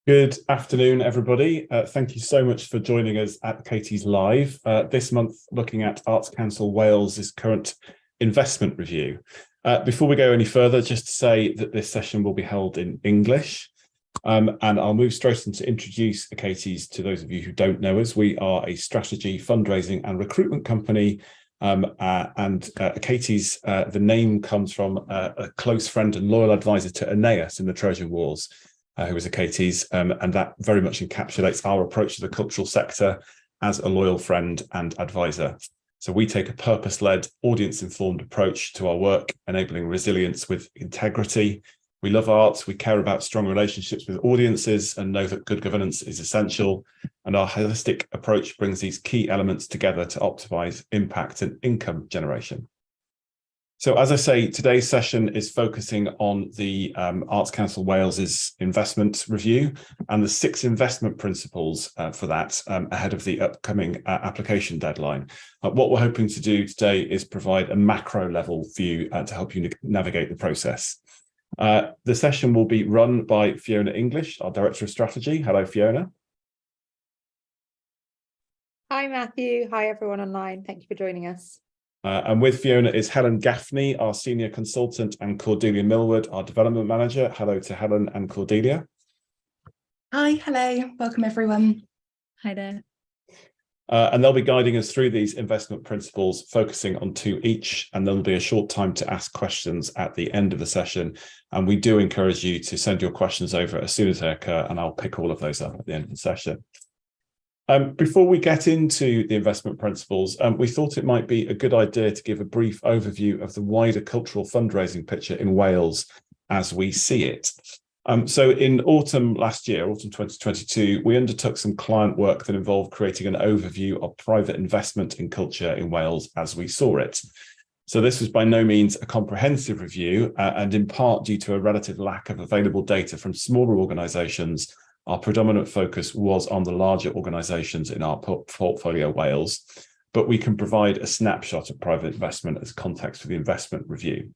Good afternoon, everybody. Thank you so much for joining us at Achates Live. This month, looking at Arts Council Wales's current investment review. Before we go any further, just to say that this session will be held in English. And I'll move straight on to introduce Achates to those of you who don't know us. We are a strategy, fundraising and recruitment company. Achates, the name comes from a close friend and loyal advisor to Aeneas in the Trojan Wars. Who was Achates, and that very much encapsulates our approach to the cultural sector as a loyal friend and advisor. So we take a purpose-led, audience-informed approach to our work, enabling resilience with integrity. We love arts, we care about strong relationships with audiences and know that good governance is essential. And our holistic approach brings these key elements together to optimize impact and income generation. So as I say, today's session is focusing on the Arts Council Wales's investment review and the 6 investment principles for that ahead of the upcoming application deadline. What we're hoping to do today is provide a macro level view to help you navigate the process. The session will be run by Fiona English, our Director of Strategy. Hello, Fiona. Hi, Matthew. Hi, everyone online. Thank you for joining us. And with Fiona is Helen Gaffney, our senior consultant, and Cordelia Millward, our development manager. Hello to Helen and Cordelia. Hi, hello. Welcome, everyone. Hi there. And they'll be guiding us through these investment principles, focusing on 2 each, and there'll be a short time to ask questions at the end of the session. And we do encourage you to send your questions over as soon as they occur, and I'll pick all of those up at the end of the session. Before we get into the investment principles, we thought it might be a good idea to give a brief overview of the wider cultural fundraising picture in Wales as we see it. So in autumn last year, autumn 2022, we undertook some client work that involved creating an overview of private investment in culture in Wales as we saw it. So this was by no means a comprehensive review, and in part due to a relative lack of available data from smaller organisations. Our predominant focus was on the larger organisations in our portfolio Wales, but we can provide a snapshot of private investment as context for the investment review.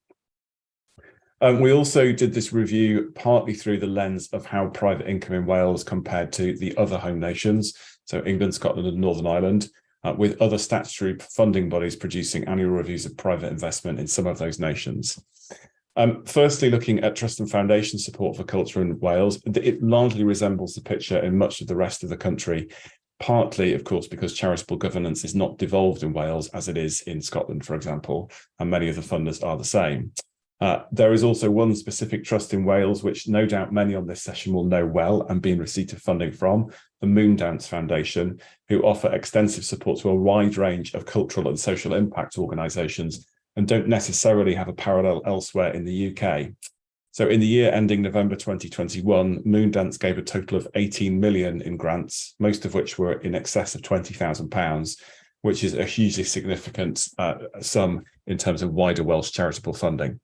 We also did this review partly through the lens of how private income in Wales compared to the other home nations, so England, Scotland and Northern Ireland, with other statutory funding bodies producing annual reviews of private investment in some of those nations. Firstly, looking at trust and foundation support for culture in Wales, it largely resembles the picture in much of the rest of the country, partly, of course, because charitable governance is not devolved in Wales as it is in Scotland, for example, and many of the funders are the same. There is also one specific trust in Wales, which no doubt many on this session will know well and be in receipt of funding from, the Moondance Foundation, who offer extensive support to a wide range of cultural and social impact organisations and don't necessarily have a parallel elsewhere in the UK. So in the year ending November 2021, Moondance gave a total of 18 million in grants, most of which were in excess of £20,000, which is a hugely significant sum in terms of wider Welsh charitable funding.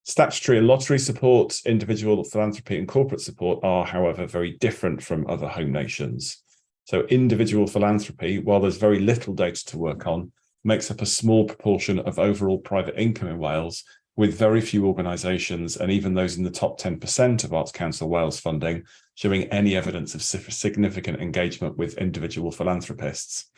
Statutory and lottery support, individual philanthropy and corporate support are, however, very different from other home nations. So individual philanthropy, while there's very little data to work on, makes up a small proportion of overall private income in Wales, with very few organisations, and even those in the top 10% of Arts Council Wales funding, showing any evidence of significant engagement with individual philanthropists.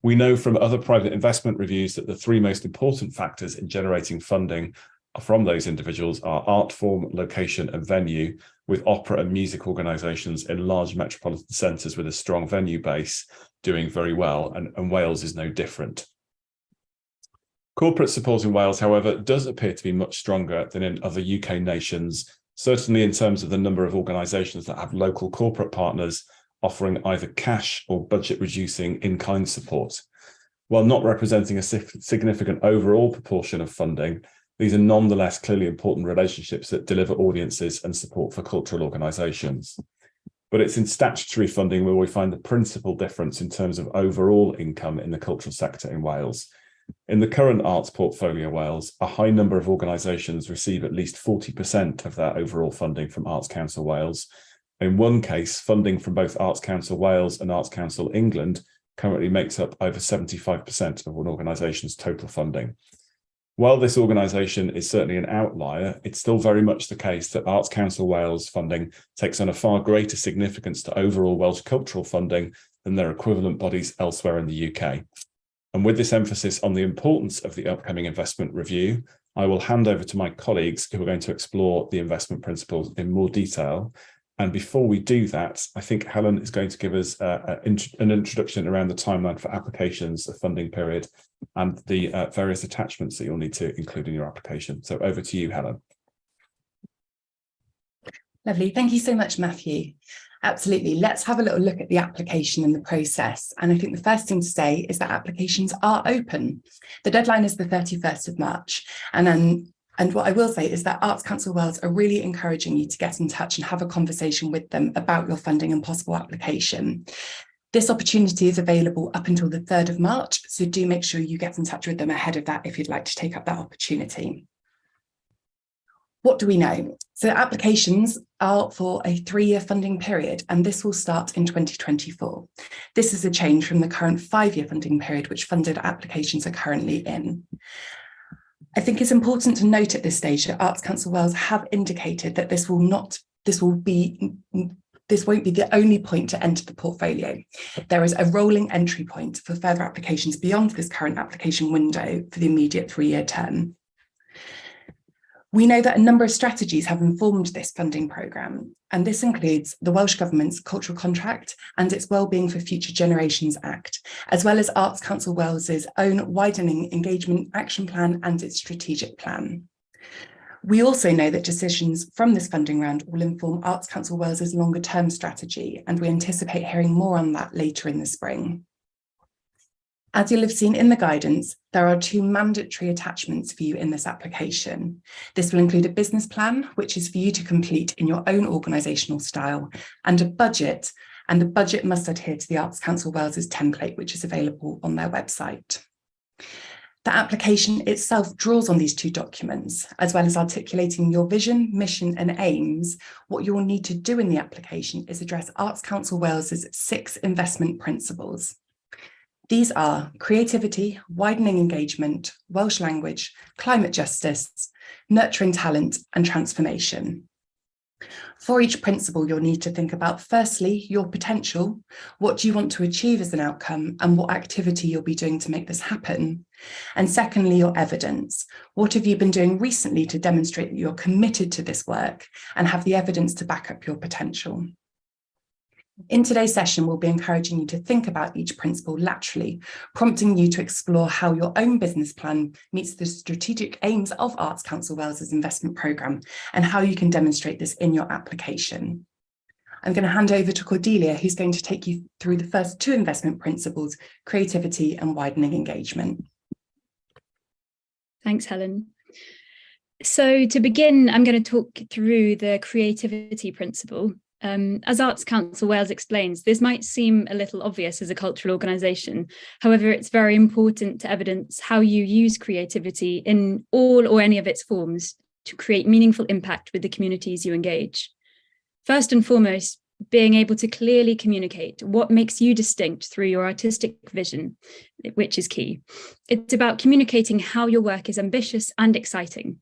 We know from other private investment reviews that the 3 most important factors in generating funding from those individuals are art form, location and venue, with opera and music organisations in large metropolitan centres with a strong venue base doing very well, and Wales is no different. Corporate support in Wales, however, does appear to be much stronger than in other UK nations, certainly in terms of the number of organisations that have local corporate partners offering either cash or budget-reducing in-kind support. While not representing a significant overall proportion of funding, these are nonetheless clearly important relationships that deliver audiences and support for cultural organisations. But it's in statutory funding where we find the principal difference in terms of overall income in the cultural sector in Wales. In the current arts portfolio Wales, a high number of organisations receive at least 40% of their overall funding from Arts Council Wales. In one case, funding from both Arts Council Wales and Arts Council England currently makes up over 75% of an organisation's total funding. While this organisation is certainly an outlier, it's still very much the case that Arts Council Wales funding takes on a far greater significance to overall Welsh cultural funding than their equivalent bodies elsewhere in the UK. And with this emphasis on the importance of the upcoming investment review, I will hand over to my colleagues who are going to explore the investment principles in more detail. And before we do that, I think Helen is going to give us an introduction around the timeline for applications, the funding period, and the various attachments that you'll need to include in your application. So over to you, Helen. Lovely. Thank you so much, Matthew. Absolutely. Let's have a little look at the application and the process. And I think the first thing to say is that applications are open. The deadline is the 31st of March. And what I will say is that Arts Council Wales are really encouraging you to get in touch and have a conversation with them about your funding and possible application. This opportunity is available up until the 3rd of March, so do make sure you get in touch with them ahead of that if you'd like to take up that opportunity. What do we know? So applications are for a 3-year funding period, and this will start in 2024. This is a change from the current 5-year funding period, which funded applications are currently in. I think it's important to note at this stage that Arts Council Wales have indicated that this won't be the only point to enter the portfolio. There is a rolling entry point for further applications beyond this current application window for the immediate 3-year term. We know that a number of strategies have informed this funding programme, and this includes the Welsh Government's Cultural Contract and its Wellbeing for Future Generations Act, as well as Arts Council Wales's own Widening Engagement Action Plan and its Strategic Plan. We also know that decisions from this funding round will inform Arts Council Wales's longer term strategy, and we anticipate hearing more on that later in the spring. As you'll have seen in the guidance, there are 2 mandatory attachments for you in this application. This will include a business plan, which is for you to complete in your own organisational style, and a budget, and the budget must adhere to the Arts Council Wales's template, which is available on their website. The application itself draws on these 2 documents, as well as articulating your vision, mission and aims. What you'll need to do in the application is address Arts Council Wales's 6 investment principles. These are creativity, widening engagement, Welsh language, climate justice, nurturing talent and transformation. For each principle, you'll need to think about, firstly, your potential. What do you want to achieve as an outcome and what activity you'll be doing to make this happen? And secondly, your evidence. What have you been doing recently to demonstrate that you're committed to this work and have the evidence to back up your potential? In today's session, we'll be encouraging you to think about each principle laterally, prompting you to explore how your own business plan meets the strategic aims of Arts Council Wales's investment programme and how you can demonstrate this in your application. I'm going to hand over to Cordelia, who's going to take you through the first 2 investment principles, creativity and widening engagement. Thanks, Helen. So to begin, I'm going to talk through the creativity principle. As Arts Council Wales explains, this might seem a little obvious as a cultural organisation. However, it's very important to evidence how you use creativity in all or any of its forms to create meaningful impact with the communities you engage. First and foremost, being able to clearly communicate what makes you distinct through your artistic vision, which is key. It's about communicating how your work is ambitious and exciting.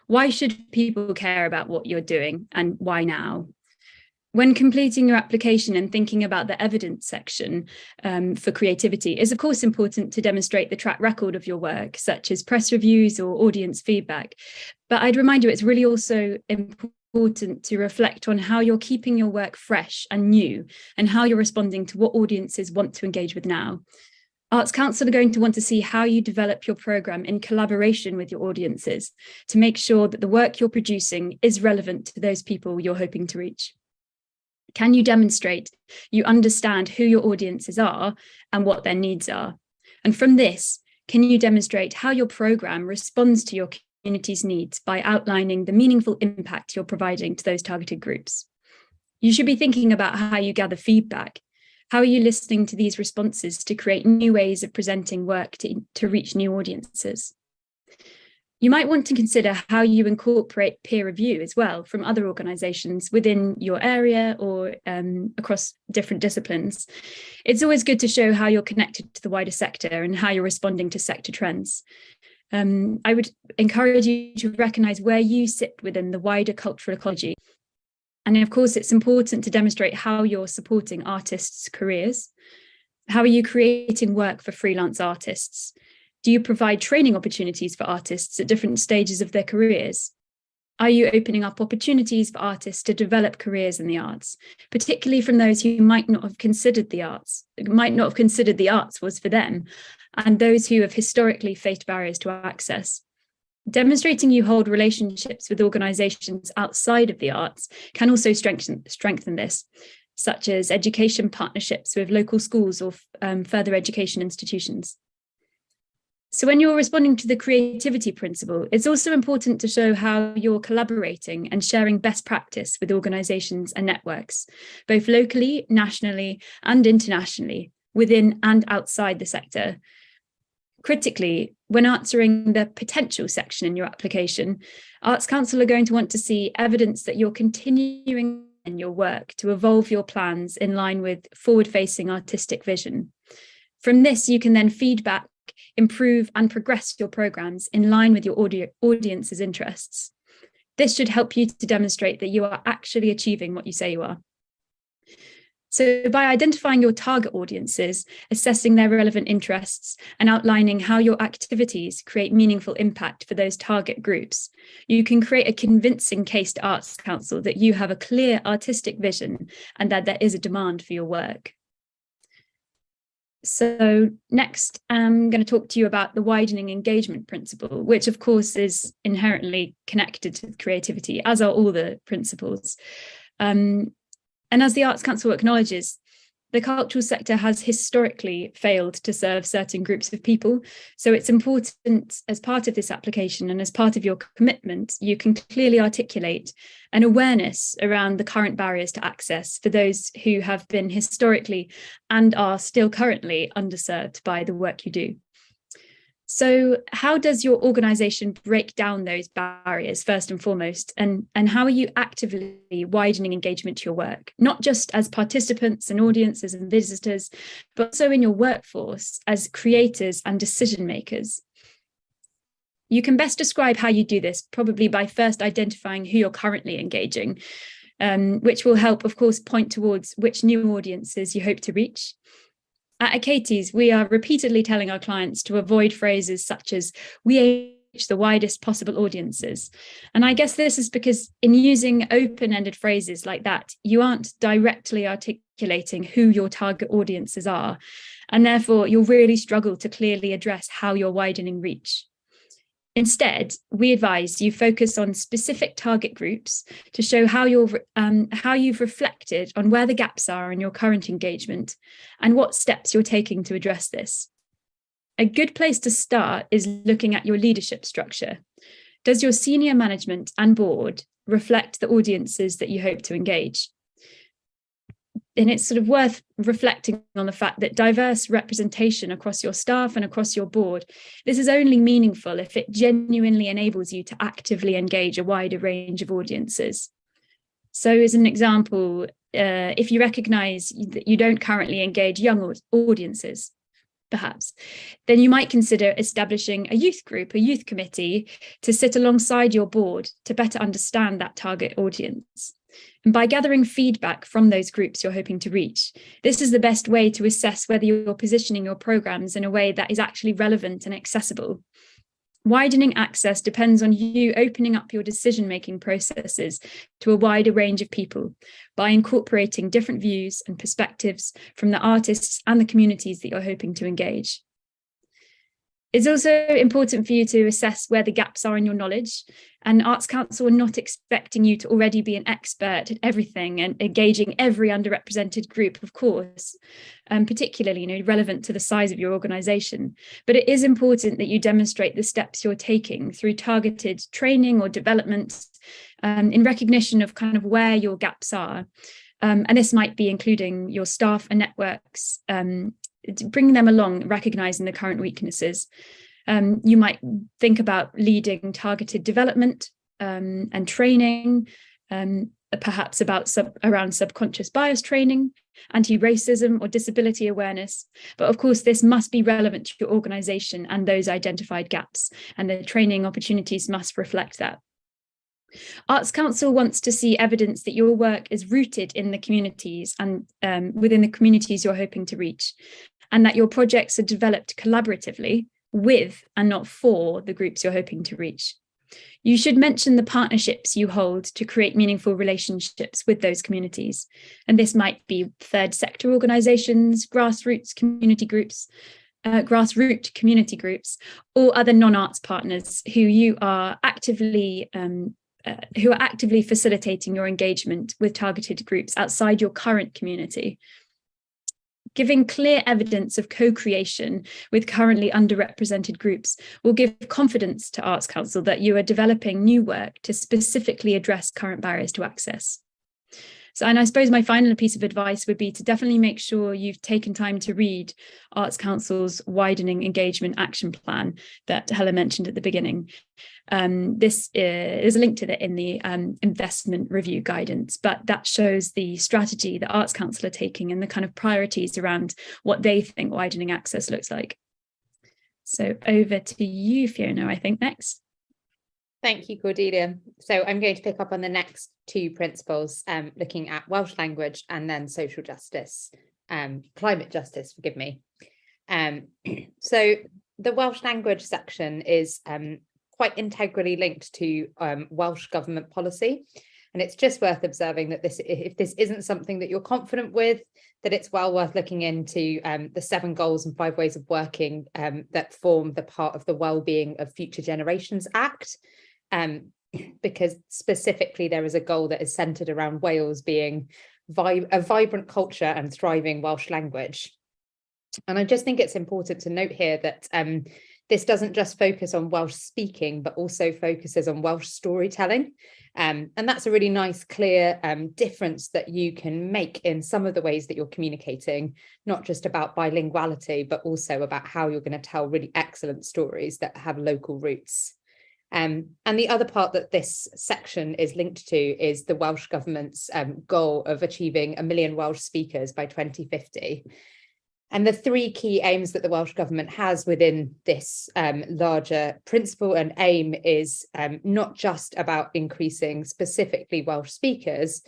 Why should people care about what you're doing and why now? When completing your application and thinking about the evidence section for creativity, it's of course important to demonstrate the track record of your work, such as press reviews or audience feedback. But I'd remind you, it's really also important to reflect on how you're keeping your work fresh and new and how you're responding to what audiences want to engage with now. Arts Council are going to want to see how you develop your programme in collaboration with your audiences to make sure that the work you're producing is relevant to those people you're hoping to reach. Can you demonstrate you understand who your audiences are and what their needs are? And from this, can you demonstrate how your programme responds to your community's needs by outlining the meaningful impact you're providing to those targeted groups? You should be thinking about how you gather feedback. How are you listening to these responses to create new ways of presenting work to reach new audiences? You might want to consider how you incorporate peer review as well from other organisations within your area or across different disciplines. It's always good to show how you're connected to the wider sector and how you're responding to sector trends. I would encourage you to recognise where you sit within the wider cultural ecology. And of course, it's important to demonstrate how you're supporting artists' careers. How are you creating work for freelance artists? Do you provide training opportunities for artists at different stages of their careers? Are you opening up opportunities for artists to develop careers in the arts, particularly from those who might not have considered the arts was for them, and those who have historically faced barriers to access? Demonstrating you hold relationships with organisations outside of the arts can also strengthen this, such as education partnerships with local schools or further education institutions. So when you're responding to the creativity principle, it's also important to show how you're collaborating and sharing best practice with organisations and networks, both locally, nationally, and internationally, within and outside the sector. Critically, when answering the potential section in your application, Arts Council are going to want to see evidence that you're continuing in your work to evolve your plans in line with forward-facing artistic vision. From this, you can then feedback, improve and progress your programmes in line with your audience's interests. This should help you to demonstrate that you are actually achieving what you say you are. So by identifying your target audiences, assessing their relevant interests, and outlining how your activities create meaningful impact for those target groups, you can create a convincing case to Arts Council that you have a clear artistic vision and that there is a demand for your work. So next, I'm going to talk to you about the widening engagement principle, which of course is inherently connected to creativity, as are all the principles. And as the Arts Council acknowledges, the cultural sector has historically failed to serve certain groups of people. So it's important, as part of this application and as part of your commitment, you can clearly articulate an awareness around the current barriers to access for those who have been historically and are still currently underserved by the work you do. So how does your organisation break down those barriers first and foremost? And how are you actively widening engagement to your work, not just as participants and audiences and visitors, but also in your workforce as creators and decision makers? You can best describe how you do this probably by first identifying who you're currently engaging, which will help, of course, point towards which new audiences you hope to reach. At Achates, we are repeatedly telling our clients to avoid phrases such as "we aim to reach the widest possible audiences." And I guess this is because in using open-ended phrases like that, you aren't directly articulating who your target audiences are, and therefore you'll really struggle to clearly address how you're widening reach. Instead, we advise you focus on specific target groups to show how you've reflected on where the gaps are in your current engagement and what steps you're taking to address this. A good place to start is looking at your leadership structure. Does your senior management and board reflect the audiences that you hope to engage? And it's sort of worth reflecting on the fact that diverse representation across your staff and across your board, this is only meaningful if it genuinely enables you to actively engage a wider range of audiences. So as an example, if you recognise that you don't currently engage young audiences, perhaps, then you might consider establishing a youth group, a youth committee, to sit alongside your board to better understand that target audience. And by gathering feedback from those groups you're hoping to reach, this is the best way to assess whether you're positioning your programmes in a way that is actually relevant and accessible. Widening access depends on you opening up your decision-making processes to a wider range of people by incorporating different views and perspectives from the artists and the communities that you're hoping to engage. It's also important for you to assess where the gaps are in your knowledge, and Arts Council are not expecting you to already be an expert at everything and engaging every underrepresented group, of course, particularly relevant to the size of your organisation. But it is important that you demonstrate the steps you're taking through targeted training or development in recognition of kind of where your gaps are. And this might be including your staff and networks, bringing them along, recognising the current weaknesses. You might think about leading targeted development and training, perhaps around subconscious bias training, anti-racism or disability awareness. But of course, this must be relevant to your organisation and those identified gaps, and the training opportunities must reflect that. Arts Council wants to see evidence that your work is rooted in the communities and within the communities you're hoping to reach, and that your projects are developed collaboratively with and not for the groups you're hoping to reach. You should mention the partnerships you hold to create meaningful relationships with those communities. And this might be third sector organisations, grassroots community groups, or other non-arts partners who are actively facilitating your engagement with targeted groups outside your current community. Giving clear evidence of co-creation with currently underrepresented groups will give confidence to Arts Council that you are developing new work to specifically address current barriers to access. So, and I suppose my final piece of advice would be to definitely make sure you've taken time to read Arts Council's widening engagement action plan that Helen mentioned at the beginning. This is a link to that in the investment review guidance, but that shows the strategy that Arts Council are taking and the kind of priorities around what they think widening access looks like. So over to you, Fiona, I think next. Thank you, Cordelia. So I'm going to pick up on the next two principles, looking at Welsh language and then social justice, climate justice, forgive me. So the Welsh language section is quite integrally linked to Welsh government policy. And it's just worth observing that if this isn't something that you're confident with, that it's well worth looking into the 7 goals and 5 ways of working that form the part of the Wellbeing of Future Generations Act. Because specifically there is a goal that is centred around Wales being a vibrant culture and thriving Welsh language. And I just think it's important to note here that this doesn't just focus on Welsh speaking, but also focuses on Welsh storytelling. And that's a really nice, clear difference that you can make in some of the ways that you're communicating, not just about bilinguality, but also about how you're going to tell really excellent stories that have local roots. And the other part that this section is linked to is the Welsh Government's goal of achieving 1 million Welsh speakers by 2050. And the 3 key aims that the Welsh Government has within this larger principle and aim is not just about increasing specifically Welsh speakers,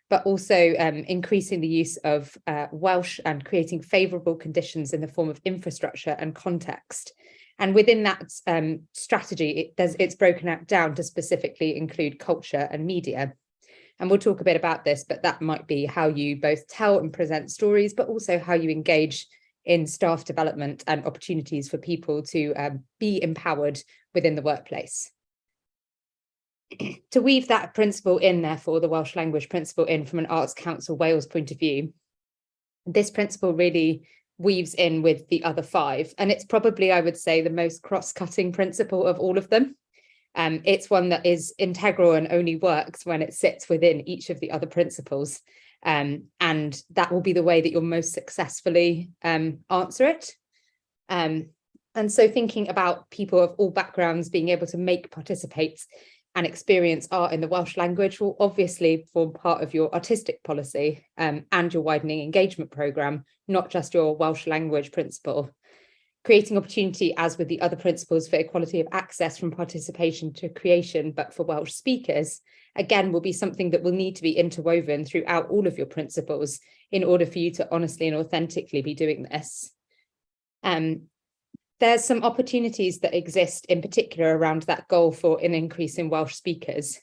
but also increasing the use of Welsh and creating favourable conditions in the form of infrastructure and context. And within that strategy, it's broken out down to specifically include culture and media. And we'll talk a bit about this, but that might be how you both tell and present stories, but also how you engage in staff development and opportunities for people to be empowered within the workplace. To weave that principle in, therefore, the Welsh language principle in from an Arts Council Wales point of view, this principle really weaves in with the other 5. And it's probably, I would say, the most cross-cutting principle of all of them. It's one that is integral and only works when it sits within each of the other principles. And that will be the way that you'll most successfully answer it. And so thinking about people of all backgrounds being able to participate and experience art in the Welsh language will obviously form part of your artistic policy and your widening engagement programme, not just your Welsh language principle. Creating opportunity, as with the other principles, for equality of access from participation to creation, but for Welsh speakers, again, will be something that will need to be interwoven throughout all of your principles in order for you to honestly and authentically be doing this. There's some opportunities that exist in particular around that goal for an increase in Welsh speakers,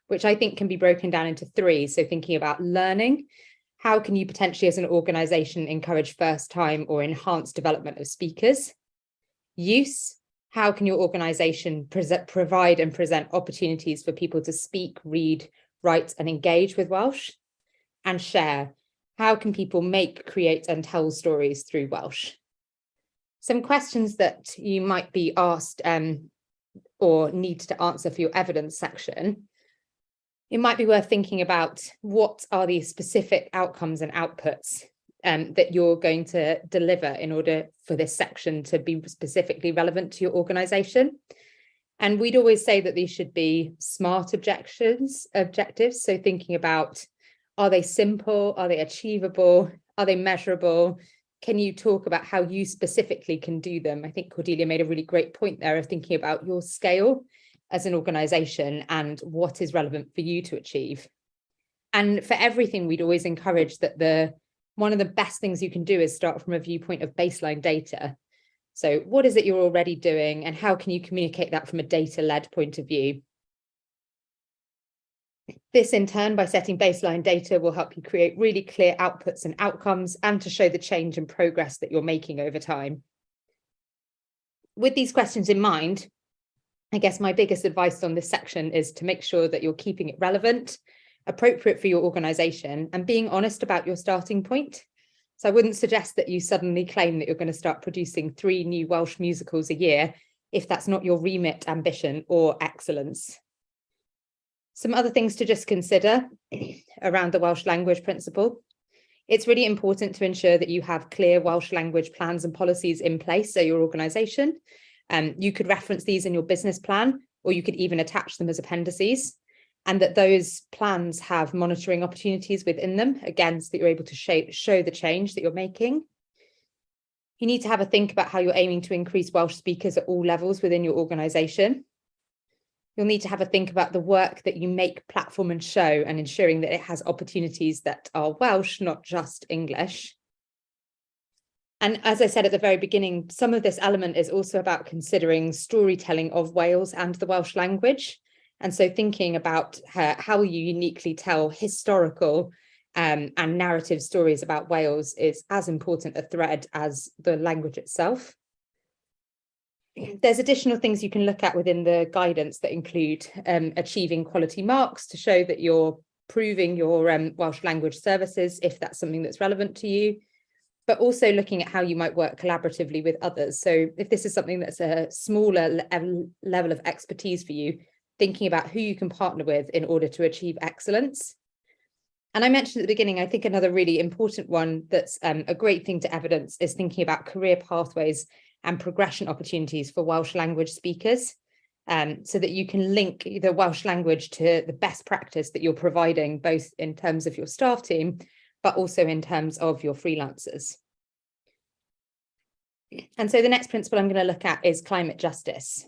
which I think can be broken down into 3. So thinking about learning, how can you potentially as an organisation encourage first time or enhanced development of speakers? Use, how can your organisation provide and present opportunities for people to speak, read, write and engage with Welsh? And share, how can people make, create and tell stories through Welsh? Some questions that you might be asked or need to answer for your evidence section. It might be worth thinking about what are the specific outcomes and outputs that you're going to deliver in order for this section to be specifically relevant to your organisation. And we'd always say that these should be smart objectives. So thinking about, are they simple? Are they achievable? Are they measurable? Can you talk about how you specifically can do them? I think Cordelia made a really great point there of thinking about your scale as an organization and what is relevant for you to achieve. And for everything, we'd always encourage that one of the best things you can do is start from a viewpoint of baseline data. So what is it you're already doing, and how can you communicate that from a data-led point of view? This, in turn, by setting baseline data, will help you create really clear outputs and outcomes, and to show the change and progress that you're making over time. With these questions in mind, I guess my biggest advice on this section is to make sure that you're keeping it relevant, appropriate for your organization, and being honest about your starting point. So I wouldn't suggest that you suddenly claim that you're going to start producing 3 new Welsh musicals a year if that's not your remit, ambition, or excellence. Some other things to just consider around the Welsh language principle. It's really important to ensure that you have clear Welsh language plans and policies in place, so your organisation. You could reference these in your business plan, or you could even attach them as appendices, and that those plans have monitoring opportunities within them, again, so that you're able to show the change that you're making. You need to have a think about how you're aiming to increase Welsh speakers at all levels within your organisation. You'll need to have a think about the work that you make, platform and show, and ensuring that it has opportunities that are Welsh, not just English. And as I said at the very beginning, some of this element is also about considering storytelling of Wales and the Welsh language. And so thinking about how you uniquely tell historical and narrative stories about Wales is as important a thread as the language itself. There's additional things you can look at within the guidance that include achieving quality marks to show that you're proving your Welsh language services, if that's something that's relevant to you, but also looking at how you might work collaboratively with others. So if this is something that's a smaller level of expertise for you, thinking about who you can partner with in order to achieve excellence. And I mentioned at the beginning, I think another really important one that's a great thing to evidence is thinking about career pathways and progression opportunities for Welsh language speakers, so that you can link the Welsh language to the best practice that you're providing, both in terms of your staff team, but also in terms of your freelancers. And so the next principle I'm going to look at is climate justice.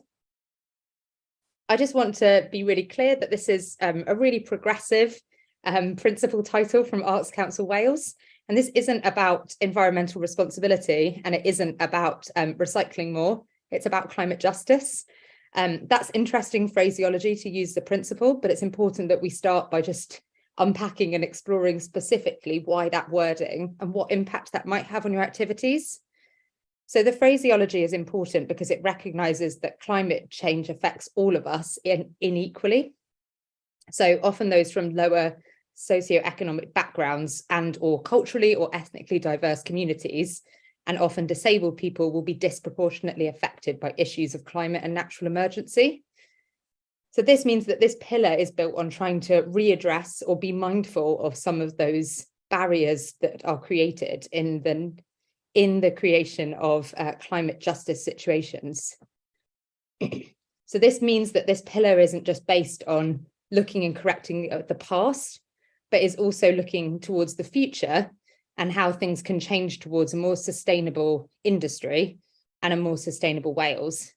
I just want to be really clear that this is a really progressive principle title from Arts Council Wales. And this isn't about environmental responsibility, and it isn't about recycling more. It's about climate justice. That's interesting phraseology to use the principle, but it's important that we start by just unpacking and exploring specifically why that wording and what impact that might have on your activities. So the phraseology is important because it recognises that climate change affects all of us unequally. So often those from lower socioeconomic backgrounds and or culturally or ethnically diverse communities, and often disabled people, will be disproportionately affected by issues of climate and natural emergency. So this means that this pillar is built on trying to readdress or be mindful of some of those barriers that are created in the creation of climate justice situations. So this means that this pillar isn't just based on looking and correcting the past, but is also looking towards the future and how things can change towards a more sustainable industry and a more sustainable Wales.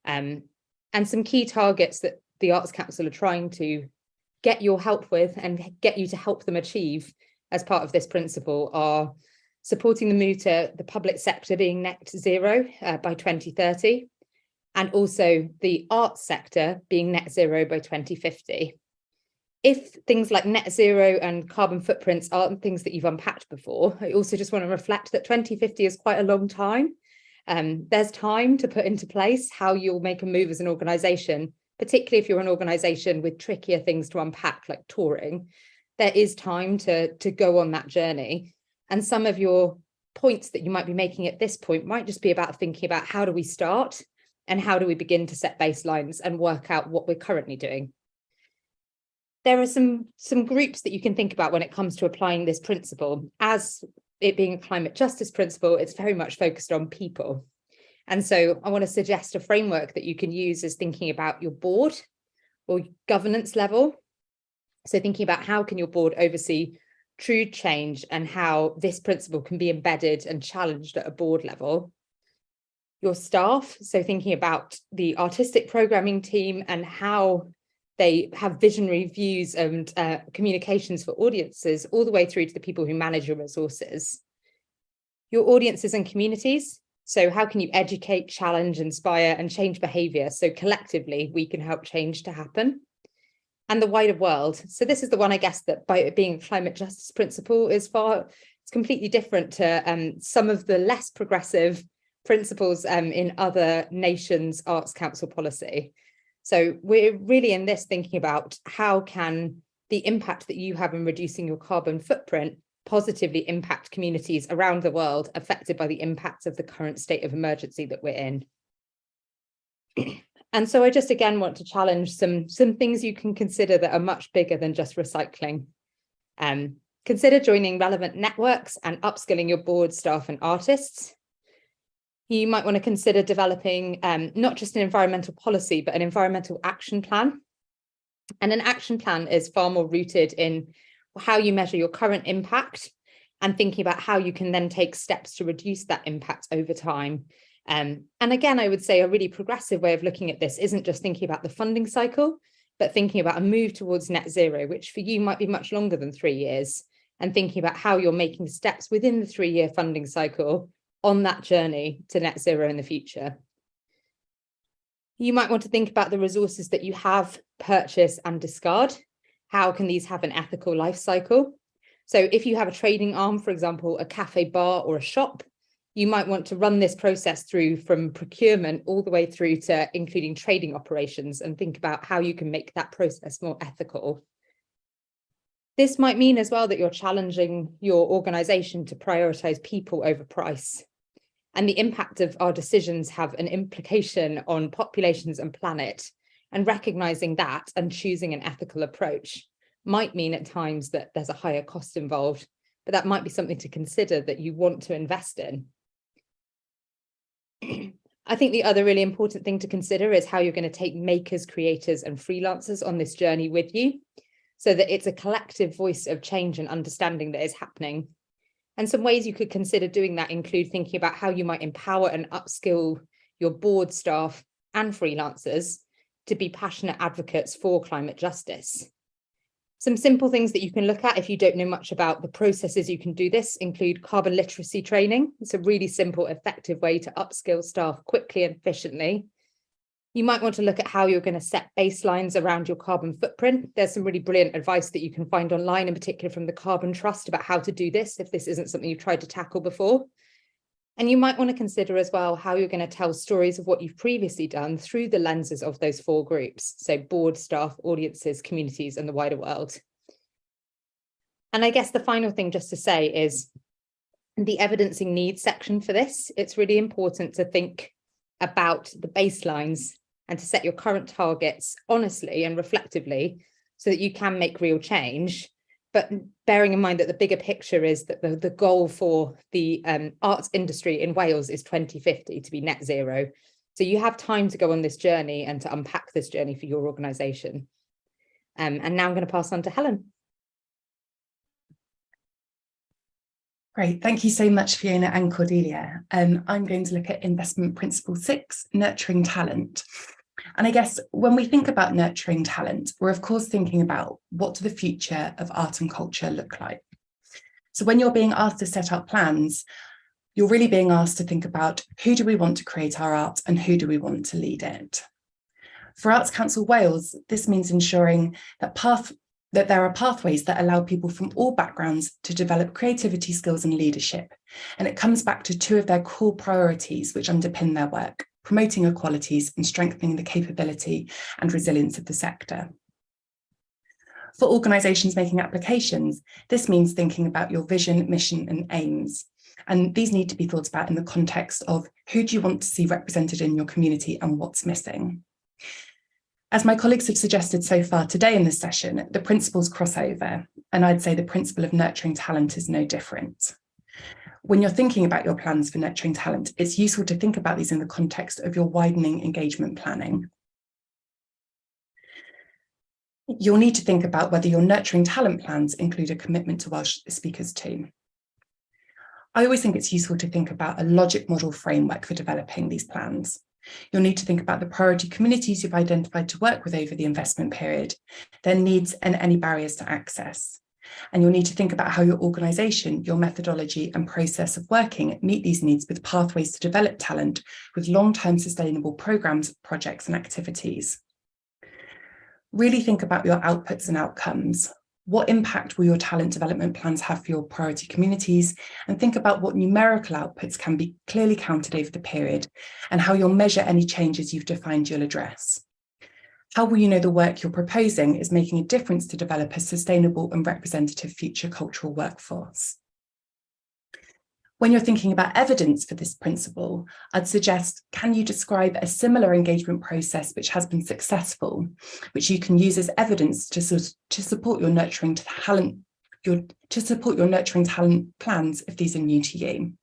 And some key targets that the Arts Council are trying to get your help with and get you to help them achieve as part of this principle are supporting the move to the public sector being net zero by 2030, and also the arts sector being net zero by 2050. If things like net zero and carbon footprints aren't things that you've unpacked before, I also just want to reflect that 2050 is quite a long time. There's time to put into place how you'll make a move as an organisation, particularly if you're an organisation with trickier things to unpack, like touring. There is time to go on that journey. And some of your points that you might be making at this point might just be about thinking about how do we start and how do we begin to set baselines and work out what we're currently doing. There are some groups that you can think about when it comes to applying this principle. As it being a climate justice principle, it's very much focused on people. And so I want to suggest a framework that you can use as thinking about your board or governance level. So thinking about how can your board oversee true change and how this principle can be embedded and challenged at a board level. Your staff, so thinking about the artistic programming team and how they have visionary views and communications for audiences, all the way through to the people who manage your resources. Your audiences and communities, so how can you educate, challenge, inspire, and change behavior so collectively we can help change to happen? And the wider world. So this is the one, I guess, that by it being a climate justice principle it's completely different to some of the less progressive principles in other nations' arts council policy. So we're really in this thinking about how can the impact that you have in reducing your carbon footprint positively impact communities around the world affected by the impacts of the current state of emergency that we're in. And so I just again want to challenge some things you can consider that are much bigger than just recycling. Consider joining relevant networks and upskilling your board staff and artists. You might want to consider developing not just an environmental policy, but an environmental action plan. And an action plan is far more rooted in how you measure your current impact and thinking about how you can then take steps to reduce that impact over time. And again, I would say a really progressive way of looking at this isn't just thinking about the funding cycle, but thinking about a move towards net zero, which for you might be much longer than 3 years, and thinking about how you're making steps within the 3-year funding cycle on that journey to net zero in the future. You might want to think about the resources that you have, purchase and discard. How can these have an ethical life cycle? So if you have a trading arm, for example, a cafe bar or a shop, you might want to run this process through from procurement all the way through to including trading operations and think about how you can make that process more ethical. This might mean as well that you're challenging your organization to prioritize people over price. And the impact of our decisions have an implication on populations and planet, and recognizing that and choosing an ethical approach might mean at times that there's a higher cost involved, but that might be something to consider that you want to invest in. I think the other really important thing to consider is how you're going to take makers, creators, and freelancers on this journey with you, so that it's a collective voice of change and understanding that is happening. And some ways you could consider doing that include thinking about how you might empower and upskill your board staff and freelancers to be passionate advocates for climate justice. Some simple things that you can look at if you don't know much about the processes you can do this include carbon literacy training. It's a really simple, effective way to upskill staff quickly and efficiently. You might want to look at how you're going to set baselines around your carbon footprint. There's some really brilliant advice that you can find online, in particular from the Carbon Trust, about how to do this if this isn't something you've tried to tackle before. And you might want to consider as well how you're going to tell stories of what you've previously done through the lenses of those 4 groups, so board, staff, audiences, communities, and the wider world. And I guess the final thing just to say is the evidencing needs section for this. It's really important to think about the baselines and to set your current targets honestly and reflectively so that you can make real change. But bearing in mind that the bigger picture is that the goal for the arts industry in Wales is 2050 to be net zero. So you have time to go on this journey and to unpack this journey for your organisation. And now I'm going to pass on to Helen. Great, thank you so much, Fiona and Cordelia. I'm going to look at investment principle 6, nurturing talent. And I guess when we think about nurturing talent, we're of course thinking about what do the future of art and culture look like. So when you're being asked to set up plans, you're really being asked to think about who do we want to create our art and who do we want to lead it. For Arts Council Wales, this means ensuring that there are pathways that allow people from all backgrounds to develop creativity skills and leadership. And it comes back to 2 of their core priorities which underpin their work: promoting equalities and strengthening the capability and resilience of the sector. For organisations making applications, this means thinking about your vision, mission and aims. And these need to be thought about in the context of who do you want to see represented in your community and what's missing. As my colleagues have suggested so far today in this session, the principles cross over, and I'd say the principle of nurturing talent is no different. When you're thinking about your plans for nurturing talent, it's useful to think about these in the context of your widening engagement planning. You'll need to think about whether your nurturing talent plans include a commitment to Welsh speakers too. I always think it's useful to think about a logic model framework for developing these plans. You'll need to think about the priority communities you've identified to work with over the investment period, their needs and any barriers to access. And you'll need to think about how your organisation, your methodology and process of working meet these needs with pathways to develop talent with long-term sustainable programmes, projects and activities. Really think about your outputs and outcomes. What impact will your talent development plans have for your priority communities? And think about what numerical outputs can be clearly counted over the period and how you'll measure any changes you've defined you'll address. How will you know the work you're proposing is making a difference to develop a sustainable and representative future cultural workforce? When you're thinking about evidence for this principle, I'd suggest, can you describe a similar engagement process which has been successful, which you can use as evidence to support your nurturing talent, plans if these are new to you?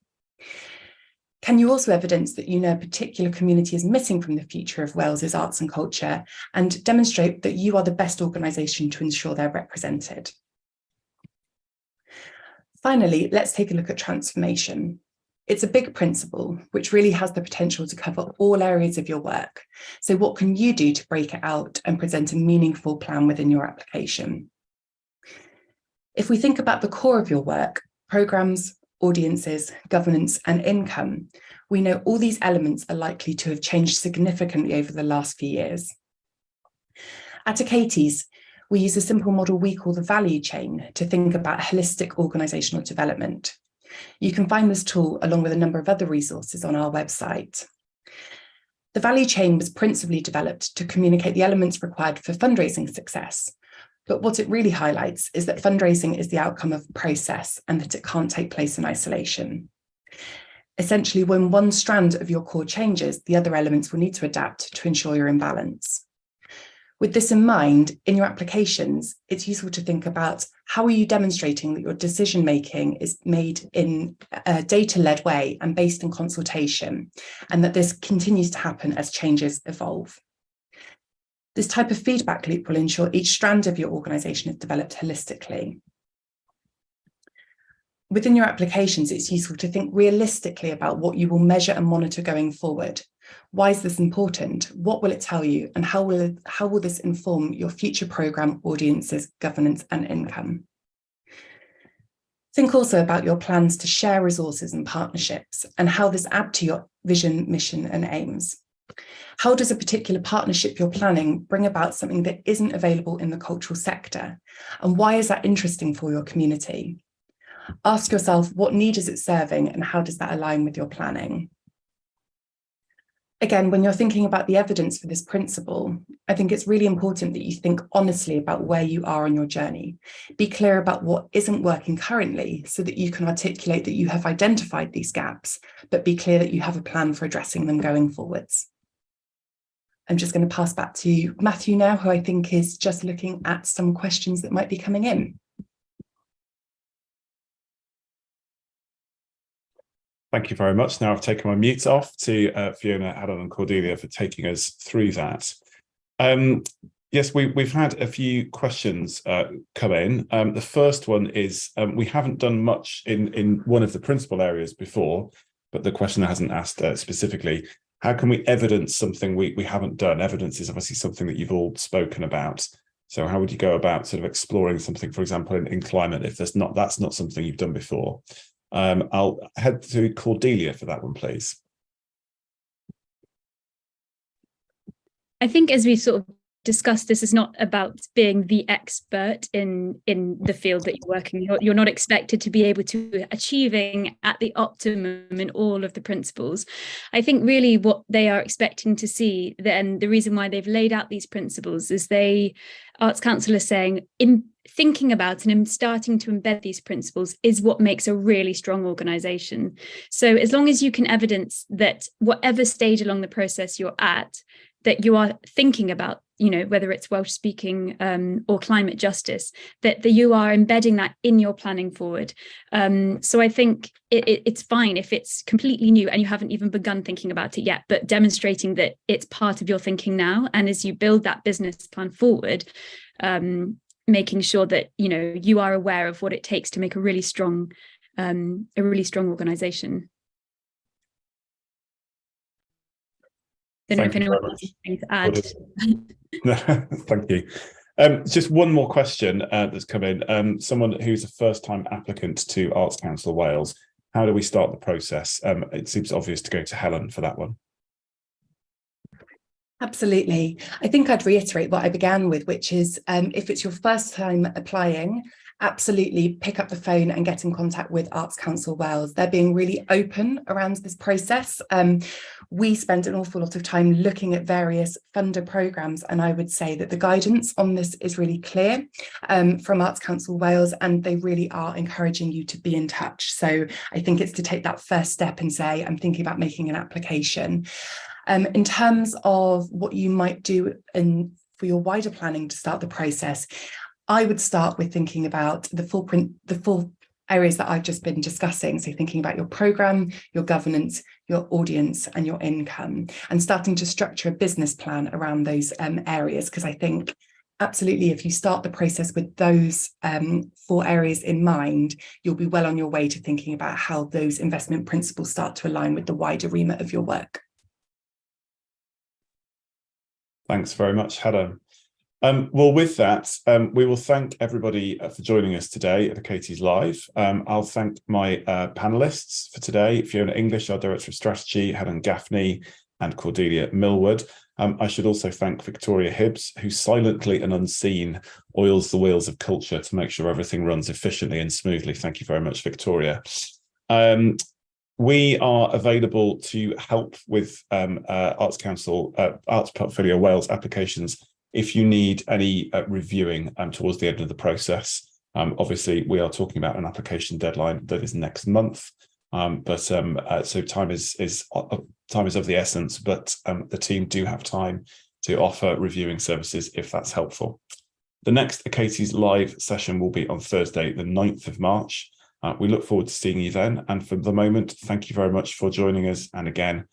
Can you also evidence that you know a particular community is missing from the future of Wales's arts and culture and demonstrate that you are the best organisation to ensure they're represented? Finally, let's take a look at transformation. It's a big principle, which really has the potential to cover all areas of your work. So what can you do to break it out and present a meaningful plan within your application? If we think about the core of your work, programmes, audiences, governance and income, we know all these elements are likely to have changed significantly over the last few years. At Achates, we use a simple model we call the value chain to think about holistic organisational development. You can find this tool along with a number of other resources on our website. The value chain was principally developed to communicate the elements required for fundraising success. But what it really highlights is that fundraising is the outcome of a process and that it can't take place in isolation. Essentially, when one strand of your core changes, the other elements will need to adapt to ensure you're in balance. With this in mind, in your applications, it's useful to think about how are you demonstrating that your decision-making is made in a data-led way and based in consultation, and that this continues to happen as changes evolve. This type of feedback loop will ensure each strand of your organisation is developed holistically. Within your applications, it's useful to think realistically about what you will measure and monitor going forward. Why is this important? What will it tell you? And how will this inform your future programme, audiences, governance and income? Think also about your plans to share resources and partnerships and how this add to your vision, mission and aims. How does a particular partnership you're planning bring about something that isn't available in the cultural sector? And why is that interesting for your community? Ask yourself, what need is it serving and how does that align with your planning? Again, when you're thinking about the evidence for this principle, I think it's really important that you think honestly about where you are on your journey. Be clear about what isn't working currently so that you can articulate that you have identified these gaps, but be clear that you have a plan for addressing them going forwards. I'm just going to pass back to Matthew now, who I think is just looking at some questions that might be coming in. Thank you very much. Now I've taken my mute off to Fiona, Adam and Cordelia for taking us through that. Yes, we've had a few questions come in. The first one is, we haven't done much in one of the principal areas before, but the questioner hasn't asked specifically, how can we evidence something we haven't done? Evidence is obviously something that you've all spoken about. So how would you go about sort of exploring something, for example, in climate, if that's not something you've done before? I'll head to Cordelia for that one, please. I think as we sort of discussed, this is not about being the expert in the field that you're working. You're not expected to be able to achieving at the optimum in all of the principles. I think really what they are expecting to see, then the reason why they've laid out these principles is Arts Council is saying, in thinking about and starting to embed these principles is what makes a really strong organisation. So as long as you can evidence that whatever stage along the process you're at, that you are thinking about, whether it's Welsh speaking or climate justice, that you are embedding that in your planning forward. So I think it's fine if it's completely new and you haven't even begun thinking about it yet, but demonstrating that it's part of your thinking now. And as you build that business plan forward, making sure that, you are aware of what it takes to make a really strong organization. I don't know if anyone has anything to add. Thank you. Just one more question that's come in. Someone who's a first-time applicant to Arts Council Wales. How do we start the process? It seems obvious to go to Helen for that one. Absolutely. I think I'd reiterate what I began with, which is if it's your first time applying, absolutely pick up the phone and get in contact with Arts Council Wales. They're being really open around this process. We spend an awful lot of time looking at various funder programmes, and I would say that the guidance on this is really clear from Arts Council Wales, and they really are encouraging you to be in touch. So I think it's to take that first step and say, I'm thinking about making an application. In terms of what you might do for your wider planning to start the process, I would start with thinking about the full areas that I've just been discussing. So thinking about your programme, your governance, your audience and your income, and starting to structure a business plan around those areas. Because I think absolutely, if you start the process with those 4 areas in mind, you'll be well on your way to thinking about how those investment principles start to align with the wider remit of your work. Thanks very much, Helen. Well, with that, we will thank everybody for joining us today at Achates Live. I'll thank my panelists for today, Fiona English, our Director of Strategy, Helen Gaffney, and Cordelia Millward. I should also thank Victoria Hibbs, who silently and unseen oils the wheels of culture to make sure everything runs efficiently and smoothly. Thank you very much, Victoria. We are available to help with Arts Council, Arts Portfolio Wales applications if you need any reviewing towards the end of the process. Obviously, we are talking about an application deadline that is next month, so time is of the essence. But the team do have time to offer reviewing services if that's helpful. The next Achates Live session will be on Thursday, the 9th of March. We look forward to seeing you then. And for the moment, thank you very much for joining us. And again,